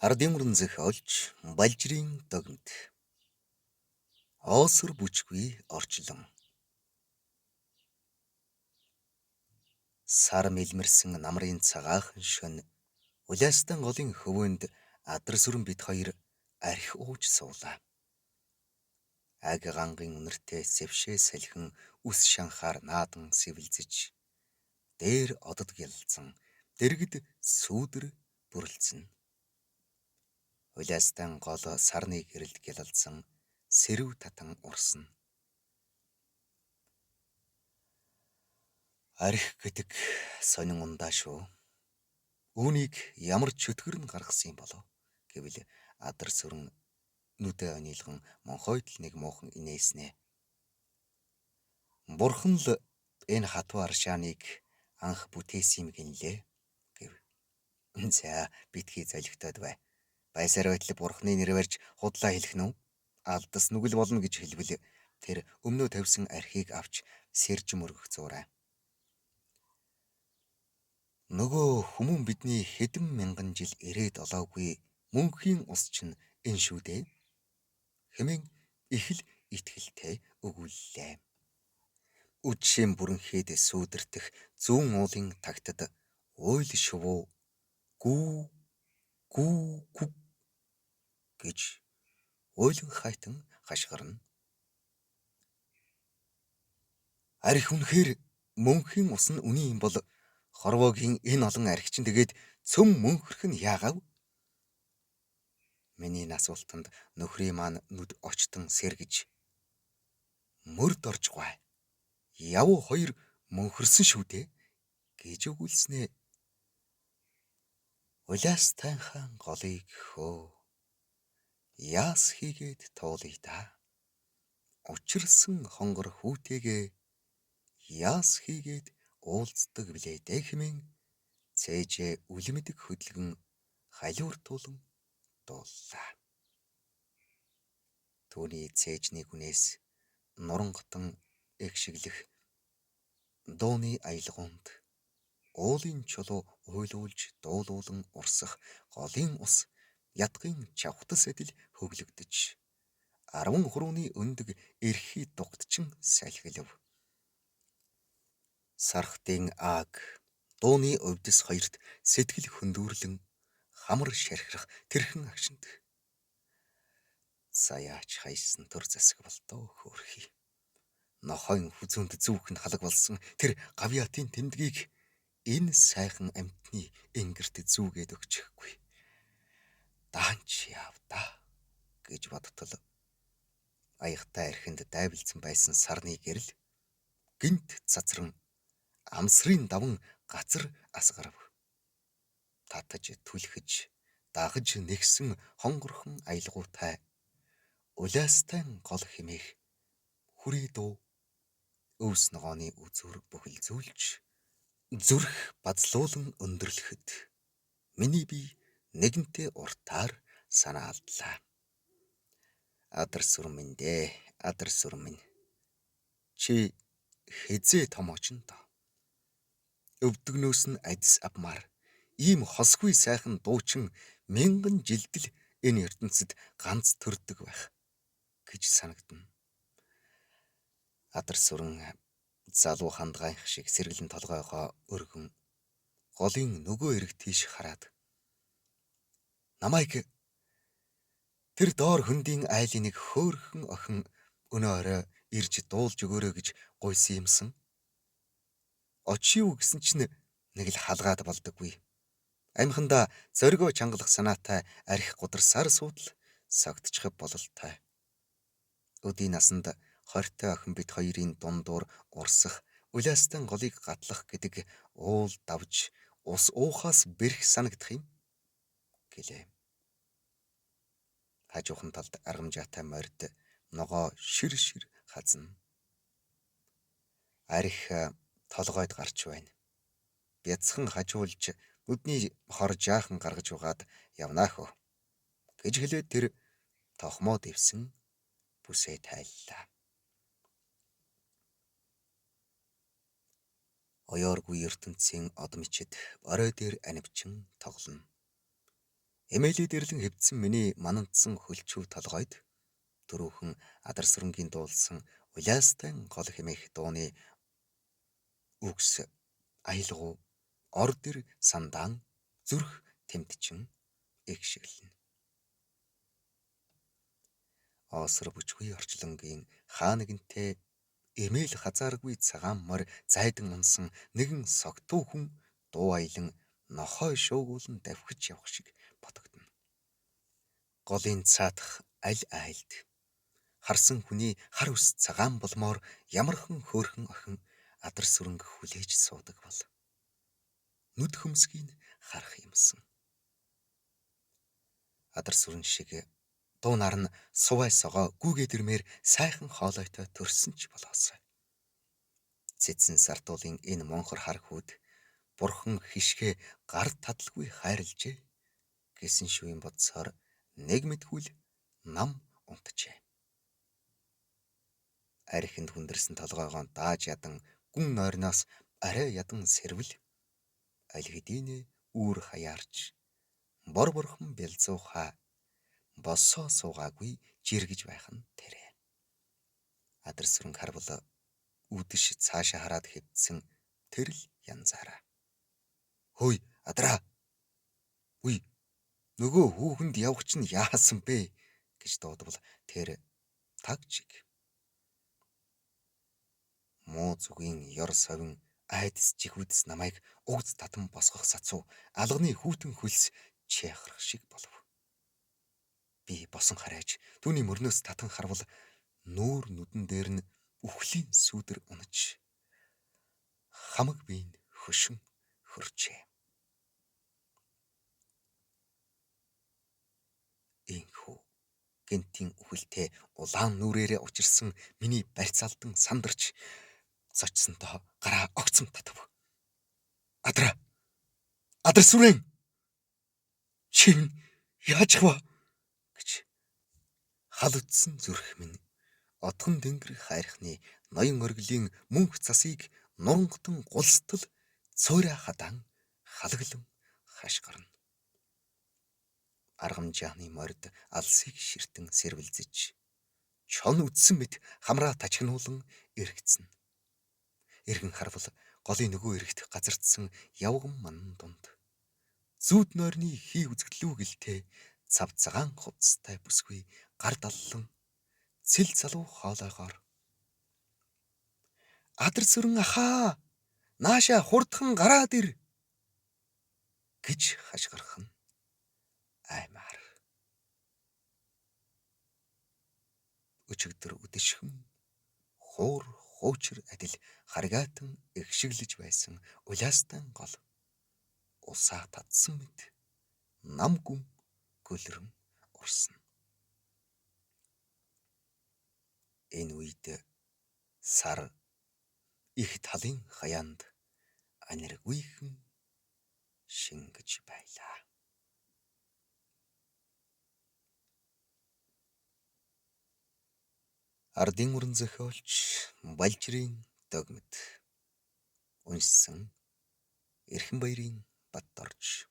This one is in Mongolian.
Ардын мөрөн зохиолч Балжирийн догнод Оосор бүчгүй орчлон сар мэлмэрсэн намрын цагаахан шөнө улаастан голын хөвөөнд адар сүрэн бит хоёр архи ууж суулаа. Аг гангийн үнэртэй сэвшээ салхин үс шанхаар наадан сэвэлзэж дээр одод гялалзан дэргэд сүүдэр бүрлцэн. Улаастан гол сарны гэрэлд гялалзан сэрэв татан урсна. Архи гэдэг сонин ундаа шүү. Үүнийг ямар чөтгөр нь гаргасан юм болов гэвэл адар сүрэн нүдэ онилгон монхойд л нэг муухан инээснэ. Бурхан л энэ хатуу аршааныг анх бүтээсэн юм гинлээ гэв. За битгий золигтоод бай. Байсаар байтал бурханы нэр барьж худлаа хэлэх нь үү? Алдас нүгэл болно гэж хэлбэл тэр өмнөө тавьсан архийг авч сэрж мөргөх зураа. Нөгөө хүмүүн бидний хэдэн мянган жил ирээд олоогүй мөнхийн ус чинь энэ шүү дээ. Хэмээн их л итгэлтэй өгүүллээ. Үдшийн бүрэнхээд сүүдэртэх зүүн уулын тагтад уйл шувуу гүү гүү гэж уйлан хайтан хашгирна. Архи үнэхээр мөнхийн ус нь үний юм бол хорвоогийн энэ олон архи чинь тэгээд цөм мөнхөрх нь яагав? Миний асуултанд нөхрийн маань нүд очтон сэргэж мөрд орж гуай. Яв хоёр мөнхөрсөн шүү дээ гэж өгүүлснэ. Улаастай хаан голыг хөө. Яас хийгээд туулъя да. Учирсан хонгор хүүтэйгээ яас хийгээд уулздаг билээ дээ хэмээн цээжээ үлэмдэг хөдөлгөн халиуртуулан дууллаа. Түүний цээжний гүнээс нурангатан эгшиглэх дууны аялгаунд уулын чулуу уйлуулж дуулуулан урсах голын ус ядгын чавхтас адил хөглөгдөж 10 хурууны өндөг эрхий дугтчин салхилав. Сархтын ааг дууны увдис хоёрт сэтгэл хөндүүрлэн хамар шархирах тэрхэн агшинд. Саяач хайсан төр засаг болтоо хөөрхий. Нохойн хүзүүнд зүүхэн халаг болсон тэр гавьяатын тэмдгийг энэ сайхан амьтны ингэрт зүүгээд өгчихгүй. Даанч явда гэж бодтол аягтай архинд дайвалцсан байсан сарны гэрэл гинт цацран амсрын даван гацар асгарав. Татаж түлхэж дагаж нэгсэн хонгорхон аялгуутай улаастай гол хэмээх хүрээ дуу өвс ногооны үзүр бүхэлзүүлж зүрх базлуулан өндөрлөхөд миний бие нэгэнтээ уртаар санаалдлаа. Адар сүрэн минь дээ, адар сүрэн минь. Чи хизээ том очно доо. Өвдгнөөс нь адис авмаар ийм хосгүй сайхан дуучин мянган жилдэл энэ ертөнцид ганц төрдөг байх гэж санагдана. Адар сүрэн залуу хандгаанх шиг сэргэлэн толгойгоо өргөн голын нөгөө эрэг тийш хараад намайг тэр доор хөндийн айлын нэг хөөрхөн охин өнөө орой ирж дуулж өгөөрэй гэж гуйсан юмсан. Очив уу гэсэн чинь нэг л халгаад болдоггүй. Амхандаа зоргоо чангалах санаатай архи гударсаар суудал согтчихв бололтой. Өдийн насанд хортой охин бит хоёрын дундуур урсах улаастан голыг гатлах гэдэг уул давж ус уухаас бэрх санагдах юм гэлээ. Хажуухан талд аргамжаатай морьд ногоо шир хазна. Архи толгойд гарч байна. Бяцхан хажуулж нүдний хор жаахан гаргаж угаад явнаа хөө гэж хэлээд тэр тохмоо дэвсэн бүсээ тайллаа. Оёоргүй ертөнцийн од мичид орой дээр анивчин тоглоно. Эмээлий дэрлэн хэвдсэн миний манандсан хөлчөв толгойд түрүүхэн адар сүрэнгийн дуулсан улаастай гол хэмээх дууны үгс аялгау ор дэр сандаан зүрх тэмтчин эгшэглэнэ. Оосор бүжгүй орчлонгийн хаа нэгэнтэй эмээл хазааргүй цагаан морь зайдан унсан нэгэн согтуу хүн дуу аялан нохой шуугуулан давхиж явах шиг бодогдно. Голын цаатах аль айлд харсан хүний хар ус цагаан болмоор ямархан хөөрхөн охин адар сүрэнг хүлээж суудаг бол нүд хөмсгийг харах юмсан. Адар сүрэн шиг дуунаар нь сувай согоо гүүгээд ирмээр сайхан хоолойтой төрсөн ч болоосой. Цэцэн сартуулын энэ монхор хар хүүд бурхан хишгэ гар тадалгүй хайрлжээ гэсэн шүүийн бодсоор нэг мэдхүүл нам унтжээ. Архинд хүндэрсэн толгойгоо дааж ядан гүн нойрноос арай ядан сэрвэл аль хэдийнэ үүр хаяарч бор борхон бэлзууха босоо суугаагүй жиргэж байх нь тэрэ. Адар сүрэнг харвал үдэш цаашаа хараад хэвдсэн тэрл янзаараа. Хөөе адраа. Үе нөгөө хүүхэнд явах чинь яасан бэ гэж дуудвал тэр тагжиг. Муу зүгийн ёр совин айдас чихвэдс намайг угц татан босгох сацуу алганы хүүтэн хөлс чяхрах шиг болов. Би босон харайж түүний мөрнөөс татан харвал нүүр нүдэн дээр нь үхлийн сүүдэр унаж хамаг биеийн хөшин хөрчээ. Инхүү гэнтийн үхэлтэй улаан нүрээрээ учирсан миний барьцаалдан сандарч зочсонтой гараа огцом татав. Адраа. Адар сүрэн. Чи яаж хава гэж хал утсан зүрх минь отгон дэнгэр хайрхны ноён оргилийн мөнх засыг нурангатан гулстал цөөрэ хадаан халаглан хашгирна. Аргамжааны морд алсыг ширтэн сэрвэлзэж чон үдсэн мэт хамраа тачгнуулан эргэцэн. Эргэн харвал голын нөгөө эрэгт газардсан явган манан дунд зүүд нойрны хий үзэгдлүү гэлтэй цав цагаан хувцастай бүсгүй гар даллан цэл залуу хоолойгоор адар сүрэн ахаа нааша хурдхан гараад ир гэж хашгирах нь аймаар. Өчигдөр үдэшхэн хуур хуучир адил харгаатан эгшиглэж байсан улаастан гол усаа татсан мэт нам гүн гөлрөн урсна. Энэ үед сар их талын хаяанд аниргүйхэн шингэж байлаа. Ардын уран зохиолч Балжирийн догмит. Уншсан Эрхэнбаярын Баддорж.